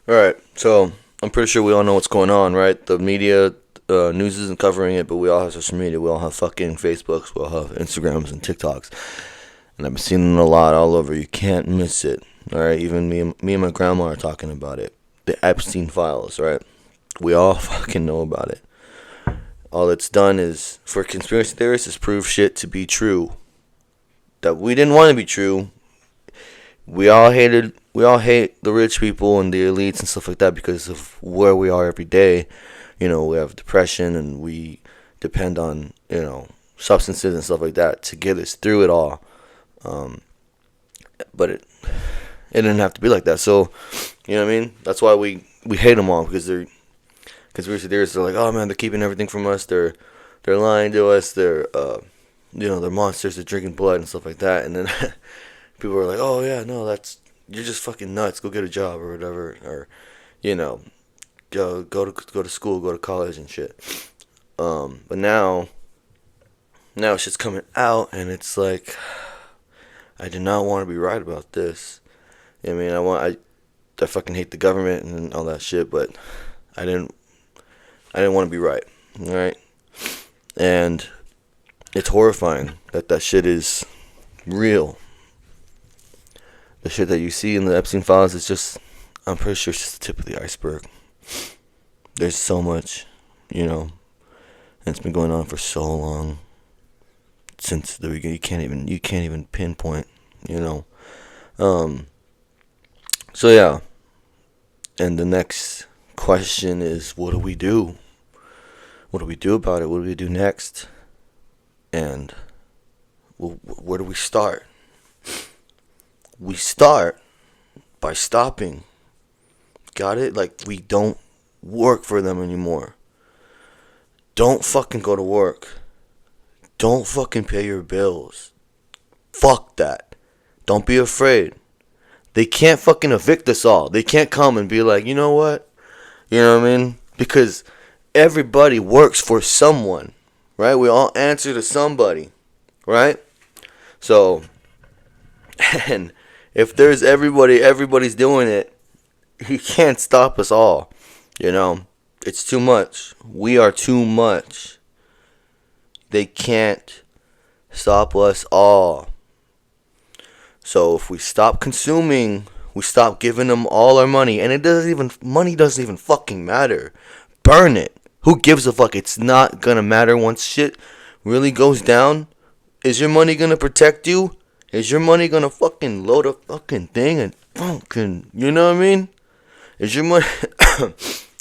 All right, so I'm pretty sure we all know what's going on, right? The media, news isn't covering it, but we all have social media. We all have fucking Facebooks. We all have Instagrams and TikToks, and I've been seeing it a lot all over. You can't miss it. All right, even me and my grandma are talking about it. The Epstein files, right? We all fucking know about it. All it's done is for conspiracy theorists is prove shit to be true that we didn't want to be true. We all hate the rich people and the elites and stuff like that because of where we are every day. We have depression and we depend on, substances and stuff like that to get us through it all. Um, but it didn't have to be like that. So, you know what I mean? That's why we hate them all, because they're conspiracy theorists. They're like, oh man, they're keeping everything from us. They're lying to us. They're monsters. They're drinking blood and stuff like that. And then people are like, oh yeah, no, you're just fucking nuts. Go get a job or whatever, or go to school, go to college and shit. But now shit's coming out, and it's like I do not want to be right about this. I mean, I fucking hate the government and all that shit, but I didn't want to be right. All right, and it's horrifying that shit is real. The shit that you see in the Epstein files is just, I'm pretty sure it's just the tip of the iceberg. There's so much, and it's been going on for so long. Since the beginning, you can't even pinpoint. So yeah, and the next question is, what do we do? What do we do about it? What do we do next? And where do we start? We start by stopping. Got it? Like, we don't work for them anymore. Don't fucking go to work. Don't fucking pay your bills. Fuck that. Don't be afraid. They can't fucking evict us all. They can't come and be like, you know what? You know what I mean? Because everybody works for someone, right? We all answer to somebody, right? So, and if there's everybody's doing it, you can't stop us all. It's too much. We are too much. They can't stop us all. So if we stop consuming, we stop giving them all our money, and money doesn't even fucking matter. Burn it. Who gives a fuck? It's not gonna matter once shit really goes down. Is your money gonna protect you? Is your money gonna fucking load a fucking thing and fucking, you know what I mean? Is your money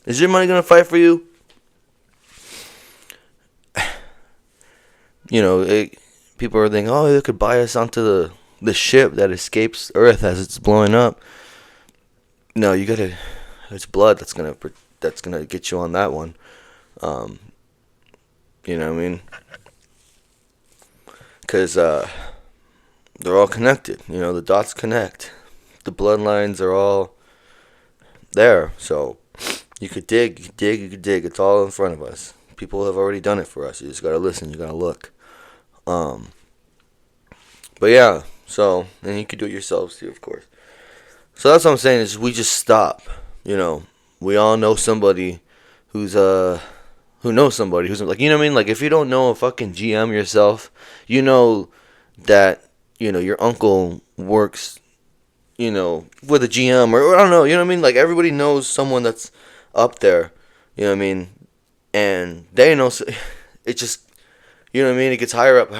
is your money gonna fight for you? People are thinking, oh, they could buy us onto the ship that escapes Earth as it's blowing up. No, it's blood that's gonna get you on that one. You know what I mean? Because they're all connected. The dots connect. The bloodlines are all there. So you could dig. It's all in front of us. People have already done it for us. You just gotta listen. You gotta look. But yeah. So, and you can do it yourselves too, of course. So that's what I'm saying, is we just stop. We all know somebody who knows somebody who's like, you know what I mean? Like, if you don't know a fucking GM yourself, you know that, your uncle works, with a GM, or I don't know, you know what I mean? Like, everybody knows someone that's up there, you know what I mean? And they know, it just, you know what I mean? It gets higher up.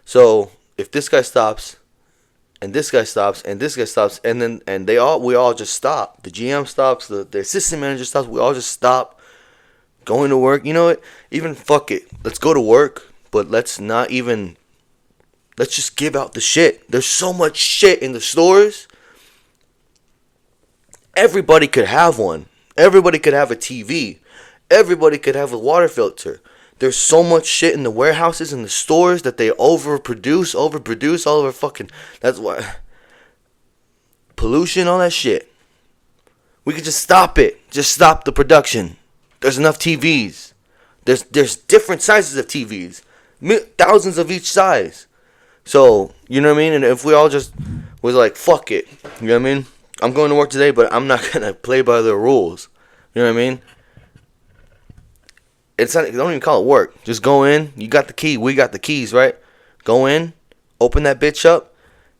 So, if this guy stops, and this guy stops, and this guy stops, and we all just stop. The GM stops, the assistant manager stops, we all just stop going to work. You know what? Even fuck it. Let's go to work, but let's just give out the shit. There's so much shit in the stores. Everybody could have one. Everybody could have a TV. Everybody could have a water filter. There's so much shit in the warehouses and the stores that they overproduce all over fucking. That's why. Pollution, all that shit. We could just stop it. Just stop the production. There's enough TVs. There's different sizes of TVs. Thousands of each size. So, you know what I mean? And if we all just was like, fuck it. You know what I mean? I'm going to work today, but I'm not gonna play by the rules. You know what I mean? It's not. Don't even call it work. Just go in. You got the key. We got the keys, right? Go in, open that bitch up,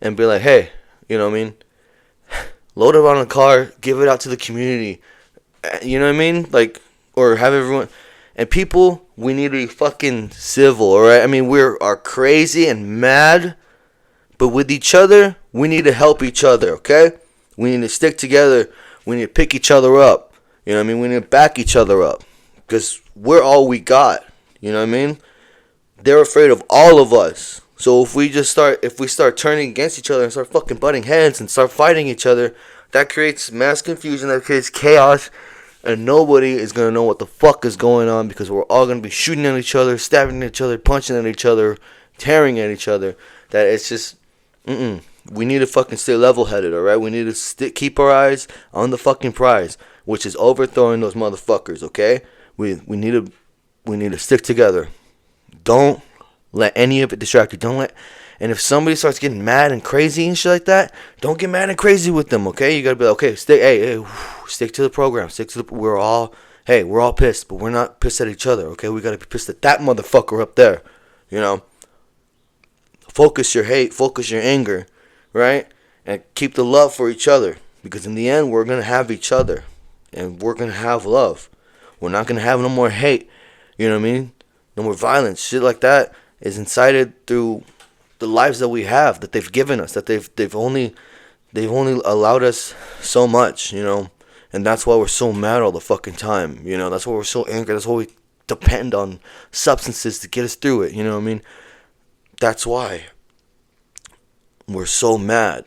and be like, hey, you know what I mean? Load it on a car, give it out to the community. You know what I mean? Like, or have everyone. And people, we need to be fucking civil, alright? I mean, we are crazy and mad, but with each other, we need to help each other, okay? We need to stick together. We need to pick each other up. You know what I mean? We need to back each other up. Because we're all we got. You know what I mean? They're afraid of all of us. So if we start turning against each other and start fucking butting heads and start fighting each other, that creates mass confusion, that creates chaos, and nobody is going to know what the fuck is going on because we're all going to be shooting at each other, stabbing at each other, punching at each other, tearing at each other. That it's just, we need to fucking stay level-headed, alright? We need to keep our eyes on the fucking prize, which is overthrowing those motherfuckers, okay? We need to stick together. Don't let any of it distract you. And if somebody starts getting mad and crazy and shit like that, don't get mad and crazy with them, okay? You gotta be like, okay, stick to the program. We're all pissed, but we're not pissed at each other, okay? We gotta be pissed at that motherfucker up there, you know? Focus your hate, focus your anger, right? And keep the love for each other, because in the end, we're gonna have each other, and we're gonna have love. We're not gonna have no more hate, you know what I mean? No more violence. Shit like that is incited through the lives that we have, that they've given us, that they've only allowed us so much, you know, and that's why we're so mad all the fucking time, you know. That's why we're so angry. That's why we depend on substances to get us through it, you know what I mean? That's why we're so mad.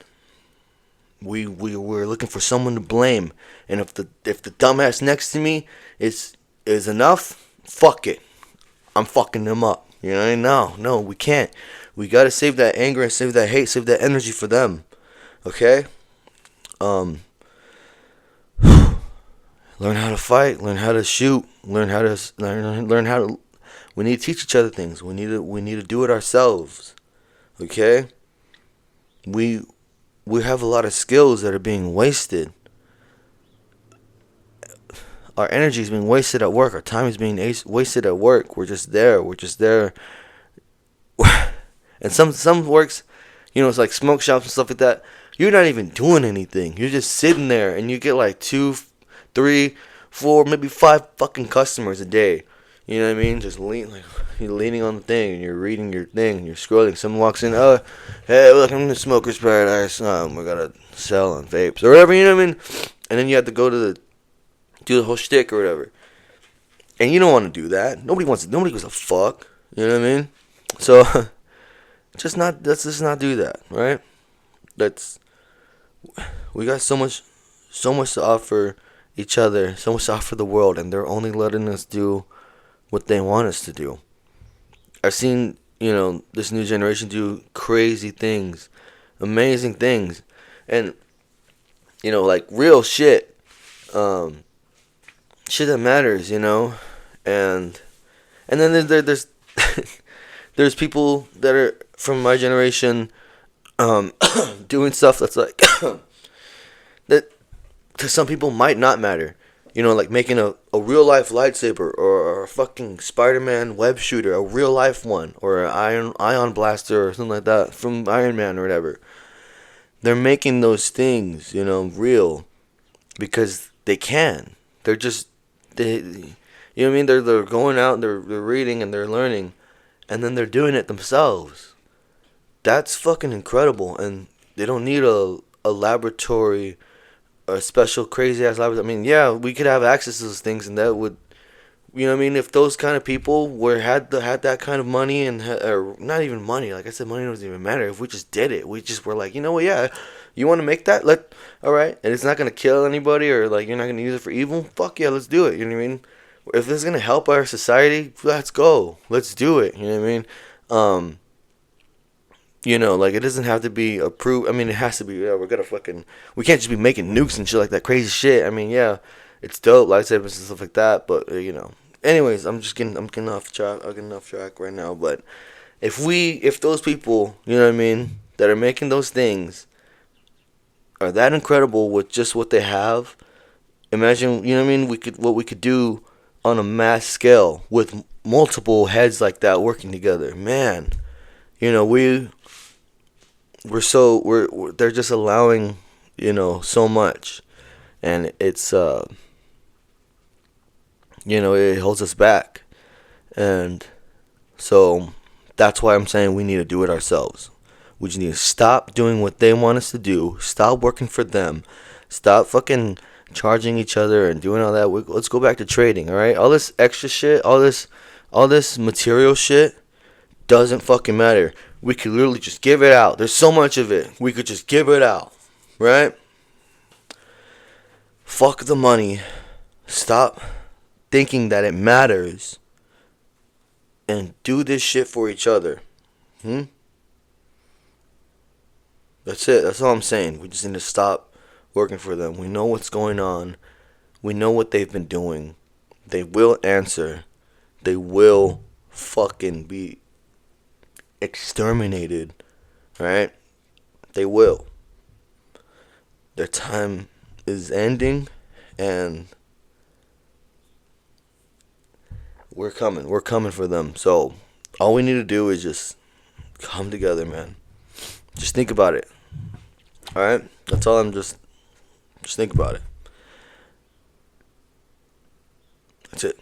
We're looking for someone to blame, and if the dumbass next to me is enough, fuck it. I'm fucking them up. You know, no, we can't. We gotta save that anger and save that hate, save that energy for them. Okay? Learn how to fight, learn how to shoot, learn how to. We need to teach each other things. We need to do it ourselves. Okay? We have a lot of skills that are being wasted. Our energy is being wasted at work. Our time is being wasted at work. We're just there. And some works, you know, it's like smoke shops and stuff like that. You're not even doing anything. You're just sitting there, and you get like 2, 3, 4, maybe 5 fucking customers a day. You know what I mean? Just you're leaning on the thing, and you're reading your thing, and you're scrolling. Someone walks in, oh, hey, welcome to Smoker's Paradise. We gotta sell on vapes or whatever. You know what I mean? And then you have to go to do the whole shtick or whatever. And you don't want to do that. Nobody gives a fuck. You know what I mean? So let's just not do that, right? We got so much to offer each other, so much to offer the world, and they're only letting us do what they want us to do. I've seen, you know, this new generation do crazy things, amazing things, and, you know, like real shit. Shit that matters, you know, and then there's there's people that are from my generation, doing stuff that's like that to some people might not matter, you know, like making a real life lightsaber or a fucking Spider-Man web shooter, a real life one, or an ion blaster or something like that from Iron Man or whatever. They're making those things, you know, real because they can. They're just you know what I mean? They're going out and they're reading and they're learning, and then they're doing it themselves. That's fucking incredible, and they don't need a laboratory, a special crazy ass laboratory. I mean, yeah, we could have access to those things, and that would, you know what I mean? If those kind of people had that kind of money or not even money, like I said, money doesn't even matter. If we just did it, we just were like, you know what? Yeah, you want to make that? All right, and it's not gonna kill anybody, or like you're not gonna use it for evil. Fuck yeah, let's do it. You know what I mean? If this is gonna help our society, let's go. Let's do it. You know what I mean? You know, like it doesn't have to be approved. I mean, it has to be. Yeah, we can't just be making nukes and shit like that crazy shit. I mean, yeah, it's dope, lightsabers and stuff like that. But you know, anyways, I'm getting off track. I'm getting off track right now. But if those people, you know what I mean, that are making those things, are that incredible with just what they have. Imagine, you know what I mean? What we could do on a mass scale with multiple heads like that working together. Man, you know, we're they're just allowing, so much, and it's it holds us back. And so that's why I'm saying we need to do it ourselves. We just need to stop doing what they want us to do. Stop working for them. Stop fucking charging each other and doing all that. Let's go back to trading, all right? All this extra shit, all this material shit doesn't fucking matter. We could literally just give it out. There's so much of it. We could just give it out, right? Fuck the money. Stop thinking that it matters and do this shit for each other. That's it. That's all I'm saying. We just need to stop working for them. We know what's going on. We know what they've been doing. They will answer. They will fucking be exterminated. Right? They will. Their time is ending, and we're coming. We're coming for them. So all we need to do is just come together, man. Just think about it. Alright? That's all I'm just think about it. That's it.